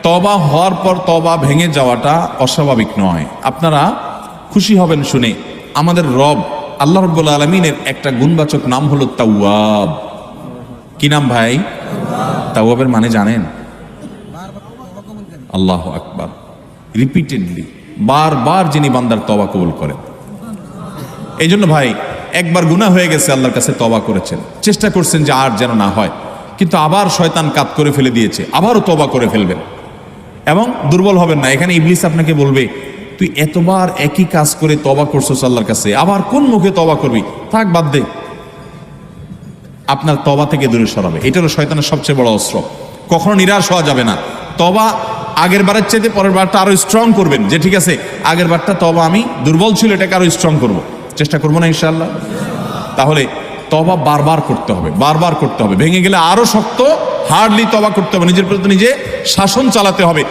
তওবা হওয়ার পর তওবা ভেঙে যাওয়াটা অস্বাভাবিক নয়। আপনারা খুশি হবেন শুনে, আমাদের রব আল্লাহ রাব্বুল আলামিনের একটা গুণবাচক নাম হলো তাওয়াব। কি নাম ভাই? তাওয়াবের মানে জানেন? আল্লাহু আকবার। রিপিটেডলি, বারবার যিনি বান্দার তওবা কবুল করেন। এই জন্য ভাই, একবার গুনাহ হয়ে গেছে, আল্লাহর কাছে তওবা করেছেন, চেষ্টা করছেন যে আর যেন না হয়, কিন্তু আবার শয়তান কাত করে ফেলে দিয়েছে, আবারও তওবা করে ফেলবেন এবং দুর্বল হবেন না। এখানে ইবলিস আপনাকে বলবে, তুই এতবার একই কাজ করে তওবা করছস আল্লাহর কাছে, আবার কোন মুখে তওবা করবি, থাক বাদ দে। আপনার তওবা থেকে দূরে সরাবে। এটা হলো শয়তানের সবচেয়ে বড় অস্ত্র। কখনো নিরাশ হওয়া যাবে না। তওবা আগের বারের চাইতে পরের বারটা আরো স্ট্রং করবেন, যে ঠিক আছে আগের বারটা তওবা আমি দুর্বল ছিল, এটাকে আরো স্ট্রং করব, চেষ্টা করবো না ইনশাআল্লাহ। তাহলে তওবা বারবার করতে হবে, বারবার করতে হবে। ভেঙে গেলে আরো শক্ত হার্ডলি তওবা করতে হবে, নিজের প্রতি নিজে শাসন চালাতে হবে।